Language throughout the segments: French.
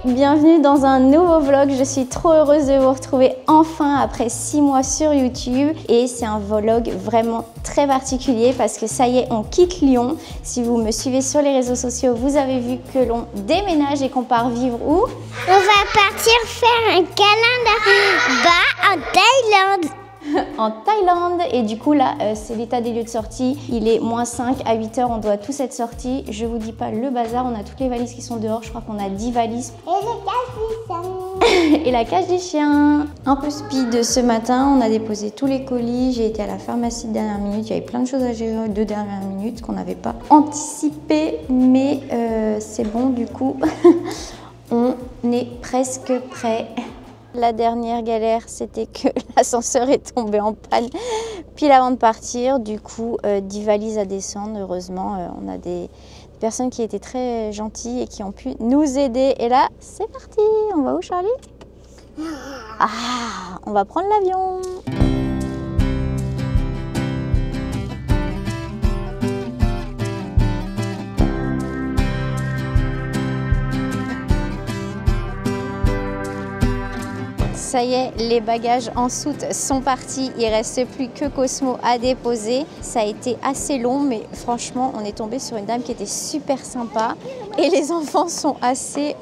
bienvenue dans un nouveau vlog. Je suis trop heureuse de vous retrouver enfin après 6 mois sur YouTube. Et c'est un vlog vraiment très particulier parce que ça y est, on quitte Lyon. Si vous me suivez sur les réseaux sociaux, vous avez vu que l'on déménage et qu'on part vivre où? On va partir faire un câlin là-bas en Thaïlande. En Thaïlande. Et du coup là c'est l'état des lieux de sortie. Il est -5 à 8 h, on doit tous être sortis. Je vous dis pas le bazar, on a toutes les valises qui sont dehors. Je crois qu'on a 10 valises. Et le cage du chien. Et la cage des chiens. Un peu speed ce matin, on a déposé tous les colis. J'ai été à la pharmacie de dernière minute. Il y avait plein de choses à gérer de dernière minute qu'on n'avait pas anticipé. Mais c'est bon du coup. On est presque prêt. La dernière galère, c'était que l'ascenseur est tombé en panne pile avant de partir. Du coup, 10 valises à descendre. Heureusement, on a des personnes qui étaient très gentilles et qui ont pu nous aider. Et là, c'est parti. On va où, Charlie? Ah, on va prendre l'avion. Ça y est, les bagages en soute sont partis. Il ne reste plus que Cosmo à déposer. Ça a été assez long, mais franchement, on est tombé sur une dame qui était super sympa. Et les enfants sont assez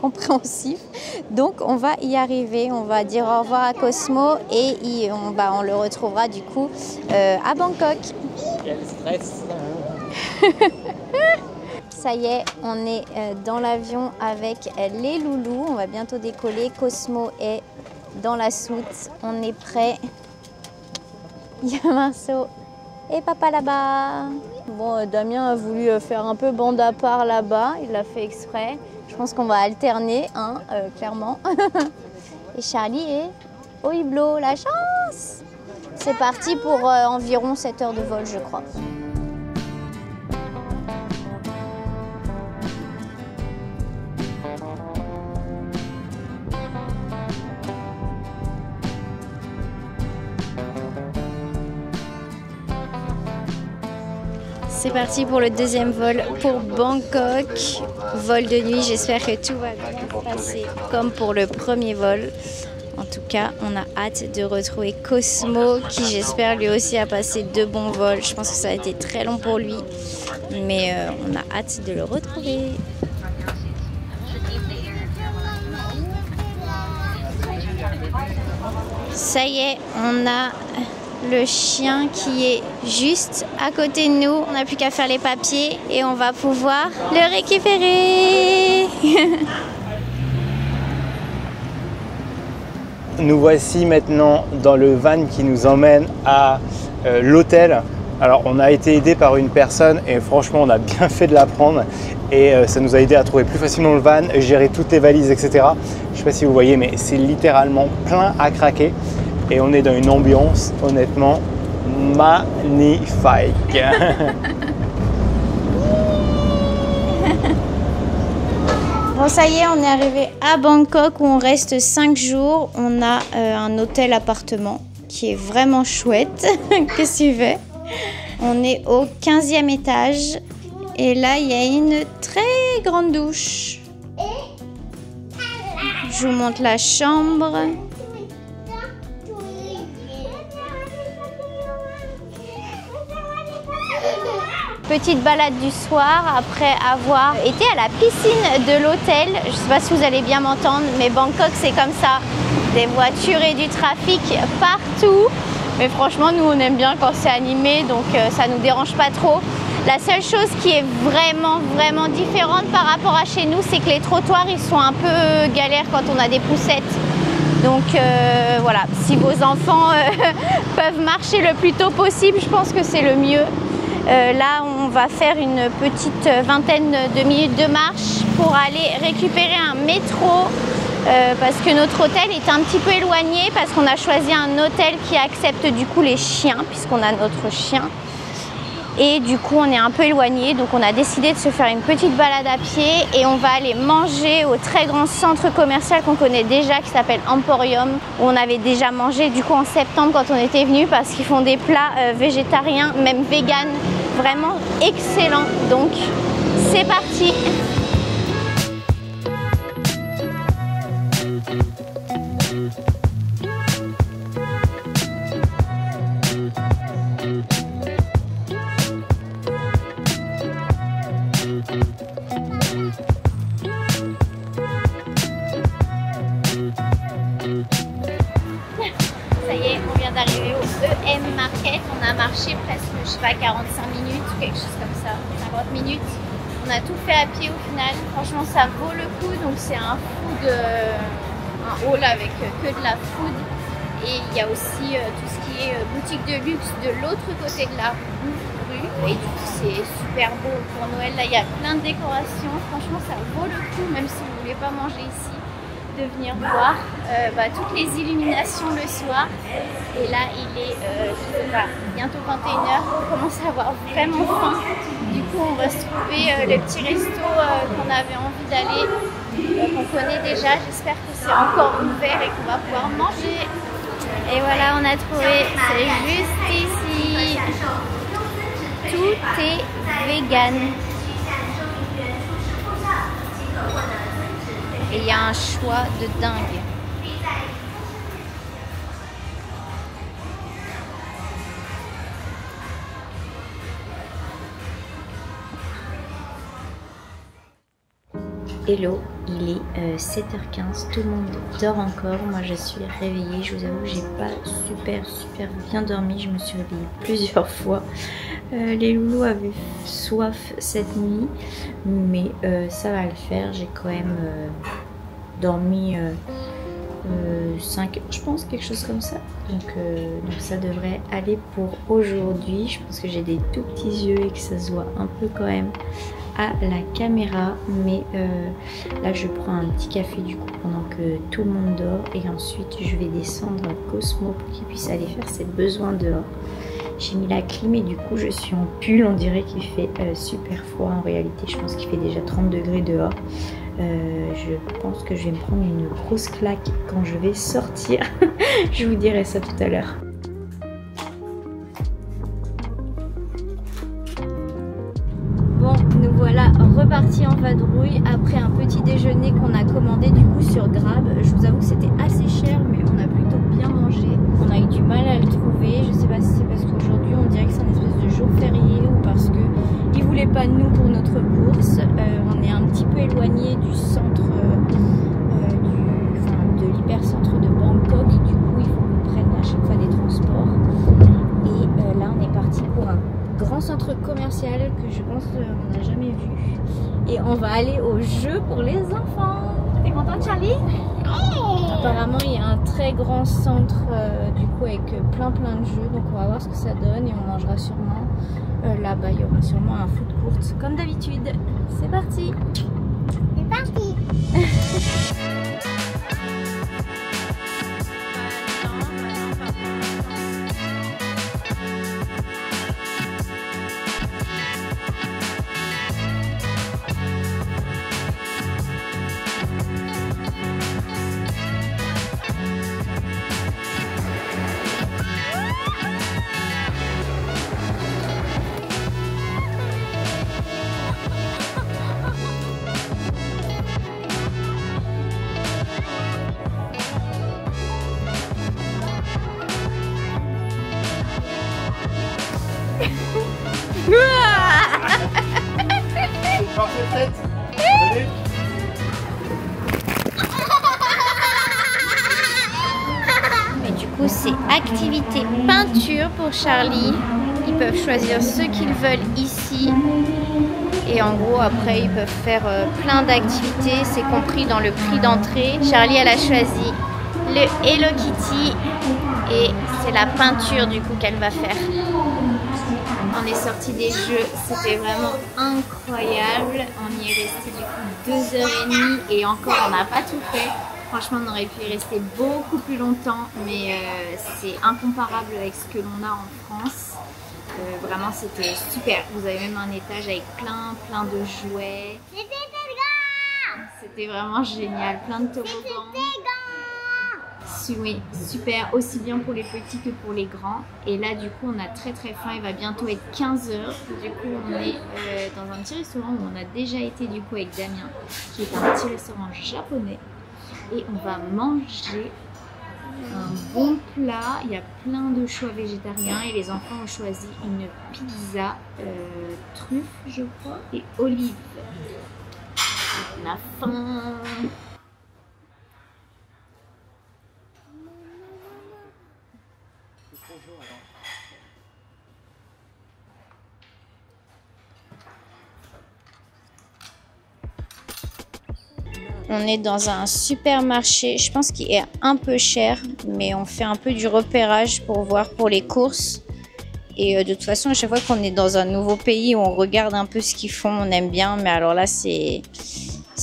compréhensifs. Donc, on va y arriver. On va dire au revoir à Cosmo et on le retrouvera du coup à Bangkok. Quel stress! Ça y est, on est dans l'avion avec les loulous. On va bientôt décoller. Cosmo est dans la soute. On est prêt. Il y a Marceau et papa là-bas. Bon, Damien a voulu faire un peu bande à part là-bas. Il l'a fait exprès. Je pense qu'on va alterner, hein, clairement. Et Charlie est au hublot. La chance! C'est parti pour environ 7 heures de vol, je crois. C'est parti pour le deuxième vol pour Bangkok. Vol de nuit, j'espère que tout va bien se passer comme pour le premier vol. En tout cas, on a hâte de retrouver Cosmo qui, j'espère, lui aussi a passé de bons vols. Je pense que ça a été très long pour lui, mais on a hâte de le retrouver. Ça y est, on a le chien qui est juste à côté de nous. On n'a plus qu'à faire les papiers et on va pouvoir le récupérer. Nous voici maintenant dans le van qui nous emmène à l'hôtel. Alors on a été aidé par une personne et franchement on a bien fait de la prendre et ça nous a aidé à trouver plus facilement le van, gérer toutes les valises, etc. Je ne sais pas si vous voyez mais c'est littéralement plein à craquer. Et on est dans une ambiance honnêtement magnifique. Bon, ça y est, on est arrivé à Bangkok où on reste 5 jours. On a un hôtel appartement qui est vraiment chouette. Qu'est-ce que tu fais? On est au 15e étage et là il y a une très grande douche. Je vous montre la chambre. Petite balade du soir après avoir été à la piscine de l'hôtel. Je ne sais pas si vous allez bien m'entendre, mais Bangkok c'est comme ça. Des voitures et du trafic partout. Mais franchement, nous on aime bien quand c'est animé, donc ça ne nous dérange pas trop. La seule chose qui est vraiment différente par rapport à chez nous, c'est que les trottoirs ils sont un peu galères quand on a des poussettes. Donc voilà, si vos enfants peuvent marcher le plus tôt possible, je pense que c'est le mieux. Là, on va faire une petite vingtaine de minutes de marche pour aller récupérer un métro parce que notre hôtel est un petit peu éloigné parce qu'on a choisi un hôtel qui accepte du coup les chiens puisqu'on a notre chien. Et du coup, on est un peu éloigné, donc on a décidé de se faire une petite balade à pied et on va aller manger au très grand centre commercial qu'on connaît déjà qui s'appelle Emporium, où on avait déjà mangé du coup en septembre quand on était venu parce qu'ils font des plats végétariens, même vegan, vraiment excellents. Donc c'est parti. raquettes. On a marché presque, je sais pas, 45 minutes ou quelque chose comme ça, 50 minutes. On a tout fait à pied au final. Franchement, ça vaut le coup. Donc c'est un food, un hall avec que de la food. Et il y a aussi tout ce qui est boutique de luxe de l'autre côté de la rue. Et du coup, c'est super beau pour Noël. Là, il y a plein de décorations. Franchement, ça vaut le coup, même si vous ne voulez pas manger ici, de venir voir toutes les illuminations le soir. Et là, il est bientôt 21h. On commence à avoir vraiment faim. Du coup, on va se trouver le petit resto qu'on avait envie d'aller, qu'on connaît déjà. J'espère que c'est encore ouvert et qu'on va pouvoir manger. Et voilà, on a trouvé, c'est juste ici. Tout est vegan. Et il y a un choix de dingue. Hello, il est 7h15, tout le monde dort encore, moi je suis réveillée, je vous avoue que j'ai pas super bien dormi, je me suis réveillée plusieurs fois. Les loulous avaient soif cette nuit, mais ça va le faire, j'ai quand même dormi 5 heures, je pense, quelque chose comme ça. Donc ça devrait aller pour aujourd'hui. Je pense que j'ai des tout petits yeux et que ça se voit un peu quand même à la caméra, mais là je prends un petit café du coup pendant que tout le monde dort et ensuite je vais descendre à Cosmo pour qu'il puisse aller faire ses besoins dehors. J'ai mis la clim et du coup je suis en pull, on dirait qu'il fait super froid. En réalité je pense qu'il fait déjà 30 degrés dehors. Je pense que je vais me prendre une grosse claque quand je vais sortir. Je vous dirai ça tout à l'heure. Bon, nous voilà repartis en vadrouille après un petit déjeuner qu'on a commandé du coup sur Grab. Je vous avoue que c'était assez cher, mais on a plutôt bien mangé. On a eu du mal à le trouver. Je sais pas si c'est parce qu'aujourd'hui on dirait que c'est un espèce de jour férié ou parce que ils voulaient pas de nous pour notre course. On est un petit peu éloigné du centre, de l'hypercentre de Bangkok. Du coup, il faut qu'on prenne à chaque fois des transports. Et là, on est parti pour un grand centre commercial que je pense on n'a jamais vu. Et on va aller au jeu pour les enfants. T'es contente, Charlie? Apparemment, il y a un très grand centre du coup avec plein de jeux. Donc, on va voir ce que ça donne et on mangera sûrement. Là-bas, il y aura sûrement un food court comme d'habitude. C'est parti! C'est parti. Mais du coup, c'est activité peinture pour Charlie. Ils peuvent choisir ce qu'ils veulent ici. Et en gros, après, ils peuvent faire plein d'activités. C'est compris dans le prix d'entrée. Charlie, elle a choisi le Hello Kitty. Et c'est la peinture du coup qu'elle va faire. On est sorti des jeux, c'était vraiment incroyable. On y est resté du coup 2h30 et encore on n'a pas tout fait. Franchement, on aurait pu y rester beaucoup plus longtemps, mais c'est incomparable avec ce que l'on a en France. Vraiment, c'était super. Vous avez même un étage avec plein de jouets. C'était vraiment génial, plein de toboggans. Oui, super, aussi bien pour les petits que pour les grands. Et là, du coup, on a très faim. Il va bientôt être 15h. Du coup, on est dans un petit restaurant où on a déjà été du coup avec Damien, qui est un petit restaurant japonais. Et on va manger un bon plat. Il y a plein de choix végétariens et les enfants ont choisi une pizza truffe, je crois, et olive. On a faim. On est dans un supermarché, je pense qu'il est un peu cher, mais on fait un peu du repérage pour voir pour les courses. Et de toute façon, à chaque fois qu'on est dans un nouveau pays, on regarde un peu ce qu'ils font, on aime bien. Mais alors là, c'est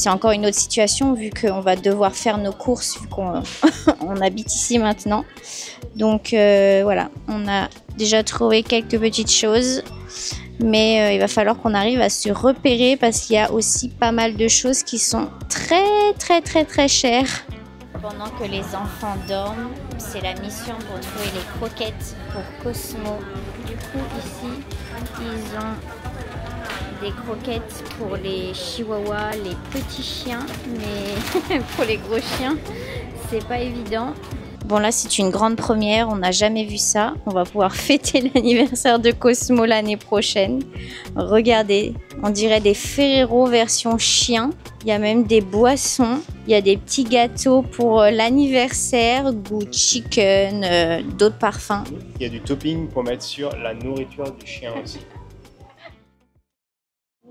encore une autre situation vu qu'on va devoir faire nos courses, vu qu'on on habite ici maintenant. Donc voilà, on a déjà trouvé quelques petites choses. Mais il va falloir qu'on arrive à se repérer parce qu'il y a aussi pas mal de choses qui sont très chères. Pendant que les enfants dorment, c'est la mission pour trouver les croquettes pour Cosmo. Du coup, ici, ils ont des croquettes pour les chihuahuas, les petits chiens, mais pour les gros chiens, c'est pas évident. Bon, là, c'est une grande première, on n'a jamais vu ça. On va pouvoir fêter l'anniversaire de Cosmo l'année prochaine. Regardez, on dirait des Ferrero version chien. Il y a même des boissons, il y a des petits gâteaux pour l'anniversaire, goût chicken, d'autres parfums. Il y a du topping pour mettre sur la nourriture du chien aussi.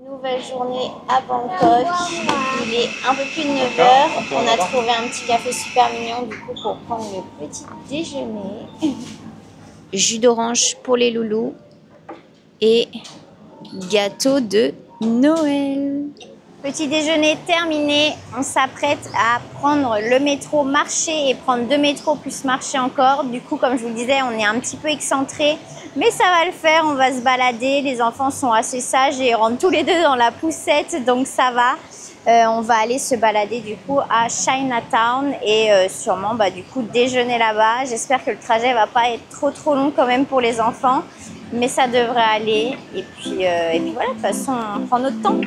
Nouvelle journée à Bangkok, il est un peu plus de 9h, on a trouvé un petit café super mignon du coup pour prendre le petit déjeuner. Jus d'orange pour les loulous et gâteau de Noël. Petit déjeuner terminé, on s'apprête à prendre le métro marché et prendre 2 métros plus marché encore. Du coup, comme je vous le disais, on est un petit peu excentré, mais ça va le faire, on va se balader. Les enfants sont assez sages et rentrent tous les deux dans la poussette, donc ça va. On va aller se balader du coup à Chinatown et sûrement du coup déjeuner là-bas. J'espère que le trajet va pas être trop long quand même pour les enfants, mais ça devrait aller. Et puis voilà, de toute façon, on prend notre temps.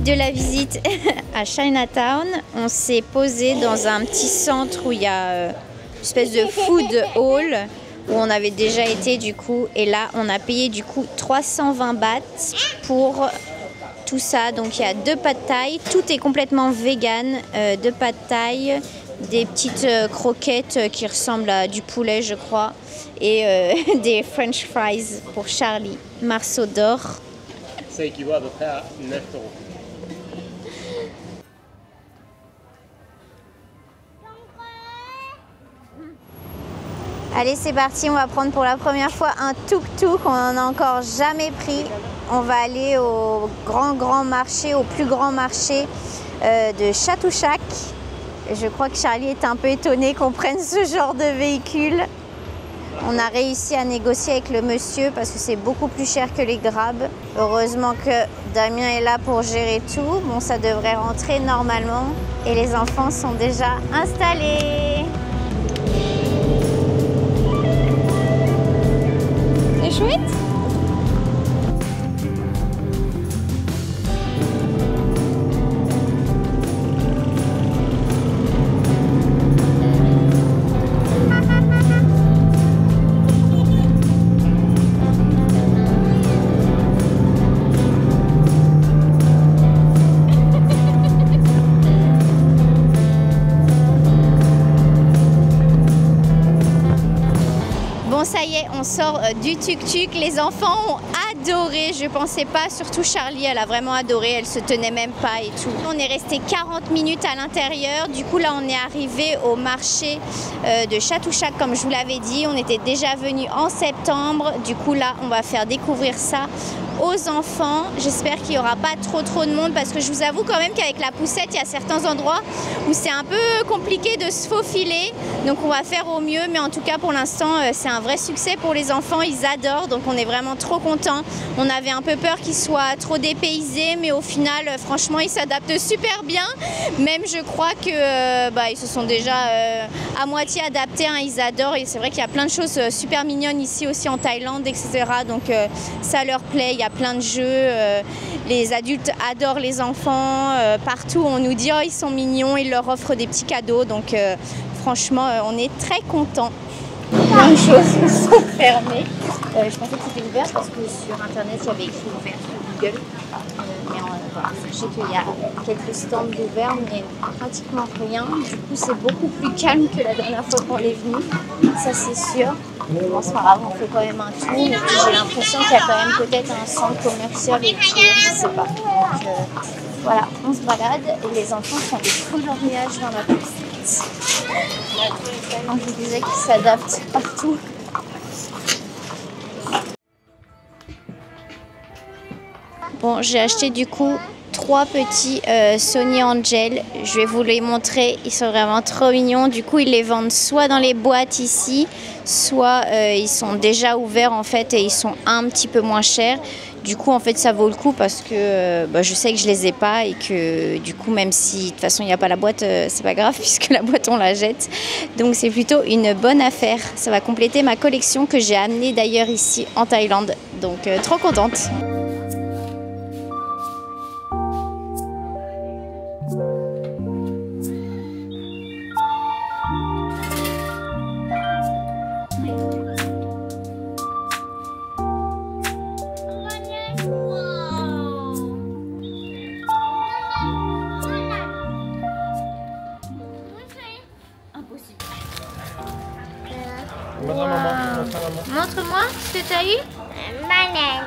De la visite à Chinatown, on s'est posé dans un petit centre où il y a une espèce de food hall où on avait déjà été du coup, et là on a payé du coup 320 bahts pour tout ça. Donc il y a 2 pad thai, tout est complètement vegan, 2 pad thai, des petites croquettes qui ressemblent à du poulet je crois, et des french fries pour Charlie, Marceau d'or. Ça équivaut à peu près à 9 €. Allez, c'est parti, on va prendre pour la première fois un tuk-tuk, on n'en a encore jamais pris. On va aller au grand marché, au plus grand marché de Chatuchak. Je crois que Charlie est un peu étonné qu'on prenne ce genre de véhicule. On a réussi à négocier avec le monsieur parce que c'est beaucoup plus cher que les Grab. Heureusement que Damien est là pour gérer tout. Bon, ça devrait rentrer normalement. Et les enfants sont déjà installés. C'est chouette ? Bon, ça y est, on sort du tuk-tuk. Les enfants ont adoré. Je pensais pas, surtout Charlie, elle a vraiment adoré. Elle se tenait même pas et tout. On est resté 40 minutes à l'intérieur. Du coup, là, on est arrivé au marché de Chatuchak, comme je vous l'avais dit. On était déjà venu en septembre. Du coup, là, on va faire découvrir ça aux enfants. J'espère qu'il n'y aura pas trop de monde parce que je vous avoue quand même qu'avec la poussette, il y a certains endroits où c'est un peu compliqué de se faufiler. Donc on va faire au mieux, mais en tout cas pour l'instant c'est un vrai succès pour les enfants, ils adorent, donc on est vraiment trop contents. On avait un peu peur qu'ils soient trop dépaysés, mais au final franchement ils s'adaptent super bien. Même je crois que ils se sont déjà à moitié adaptés, hein, ils adorent, et c'est vrai qu'il y a plein de choses super mignonnes ici aussi en Thaïlande, etc. Donc ça leur plaît, il n'y a plein de jeux. Les adultes adorent les enfants. Partout, on nous dit « Oh, ils sont mignons », ils leur offrent des petits cadeaux. Donc franchement, on est très contents. Plein de choses sont fermées. Je pensais que c'était ouvert parce que sur Internet, il y avait écrit ouvert sur Google. Mais voilà, sachez qu'il y a quelques stands d'ouvert, mais pratiquement rien. Du coup, c'est beaucoup plus calme que la dernière fois qu'on est venu. Ça, c'est sûr. Bon, c'est pas grave, on fait quand même un tour. Et puis, j'ai l'impression qu'il y a quand même peut-être un centre commercial et tout, je sais pas. Donc voilà, on se balade et les enfants font des coloriages dans la poussette. Quand je vous disais qu'ils s'adaptent partout. Bon, j'ai acheté du coup 3 petits Sony Angel. Je vais vous les montrer. Ils sont vraiment trop mignons. Du coup, ils les vendent soit dans les boîtes ici, soit ils sont déjà ouverts en fait et ils sont un petit peu moins chers. Du coup, en fait, ça vaut le coup parce que je sais que je les ai pas et que du coup, même si de toute façon il n'y a pas la boîte, c'est pas grave puisque la boîte on la jette. Donc c'est plutôt une bonne affaire. Ça va compléter ma collection que j'ai amenée d'ailleurs ici en Thaïlande. Donc trop contente. Montre-moi ce que tu as eu. Banane.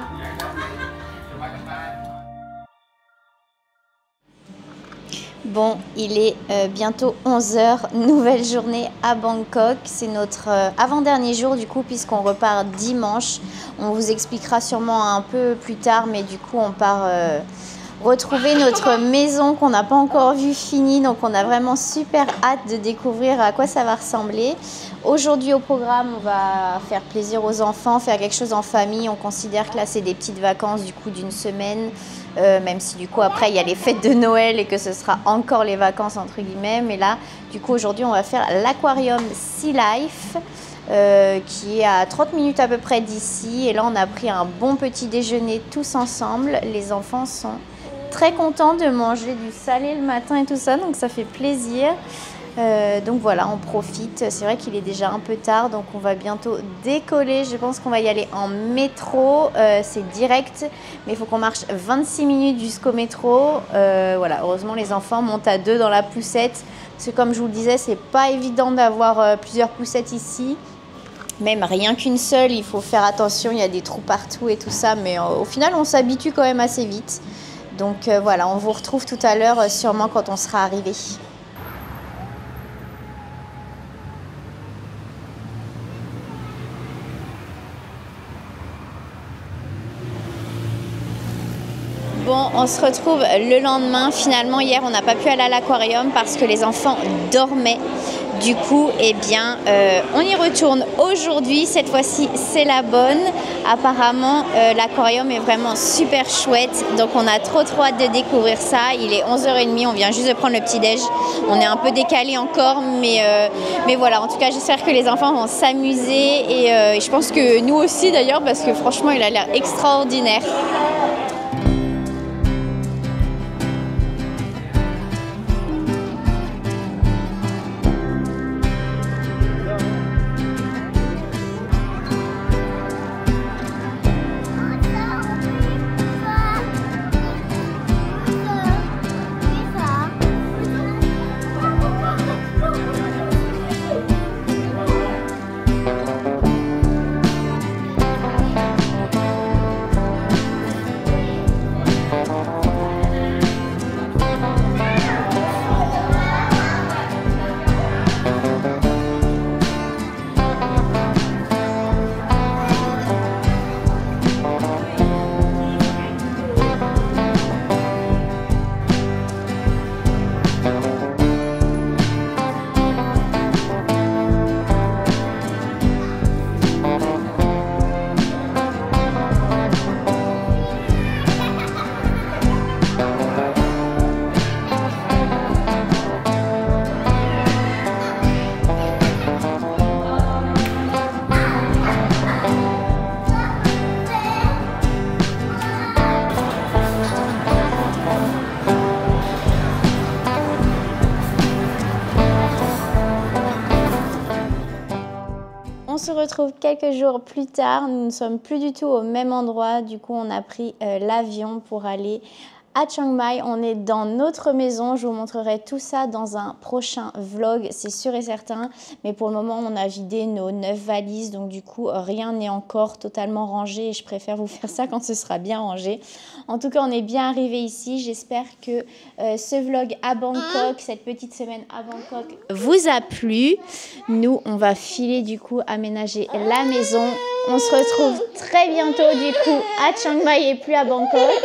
Bon, il est bientôt 11h, nouvelle journée à Bangkok. C'est notre avant-dernier jour du coup puisqu'on repart dimanche. On vous expliquera sûrement un peu plus tard, mais du coup on part retrouver notre maison qu'on n'a pas encore vue finie. Donc on a vraiment super hâte de découvrir à quoi ça va ressembler. Aujourd'hui au programme, on va faire plaisir aux enfants, faire quelque chose en famille. On considère que là c'est des petites vacances du coup d'une semaine. Même si du coup après il y a les fêtes de Noël et que ce sera encore les vacances entre guillemets. Mais là du coup aujourd'hui on va faire l'aquarium Sea Life qui est à 30 minutes à peu près d'ici. Et là on a pris un bon petit déjeuner tous ensemble. Les enfants sont très contents de manger du salé le matin et tout ça, donc ça fait plaisir. Donc voilà, on profite. C'est vrai qu'il est déjà un peu tard, donc on va bientôt décoller. Je pense qu'on va y aller en métro. C'est direct, mais il faut qu'on marche 26 minutes jusqu'au métro. Voilà, heureusement les enfants montent à 2 dans la poussette. Parce que comme je vous le disais, c'est pas évident d'avoir plusieurs poussettes ici. Même rien qu'une seule, il faut faire attention. Il y a des trous partout et tout ça, mais au final, on s'habitue quand même assez vite. Donc voilà, on vous retrouve tout à l'heure, sûrement quand on sera arrivé. Bon, on se retrouve le lendemain. Finalement, hier, on n'a pas pu aller à l'aquarium parce que les enfants dormaient. Du coup, eh bien, on y retourne aujourd'hui. Cette fois-ci, c'est la bonne. Apparemment, l'aquarium est vraiment super chouette. Donc, on a trop hâte de découvrir ça. Il est 11h30. On vient juste de prendre le petit-déj. On est un peu décalé encore. Mais voilà, en tout cas, j'espère que les enfants vont s'amuser. Et je pense que nous aussi, d'ailleurs, parce que franchement, il a l'air extraordinaire. retrouve quelques jours plus tard. Nous ne sommes plus du tout au même endroit. Du coup, on a pris l'avion pour aller à Chiang Mai. On est dans notre maison. Je vous montrerai tout ça dans un prochain vlog, c'est sûr et certain. Mais pour le moment, on a vidé nos 9 valises. Donc du coup, rien n'est encore totalement rangé. Et je préfère vous faire ça quand ce sera bien rangé. En tout cas, on est bien arrivé ici. J'espère que ce vlog à Bangkok, cette petite semaine à Bangkok, vous a plu. Nous, on va filer du coup aménager la maison. On se retrouve très bientôt du coup à Chiang Mai et plus à Bangkok.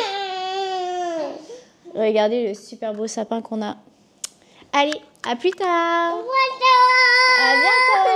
Regardez le super beau sapin qu'on a. Allez, à plus tard. À bientôt.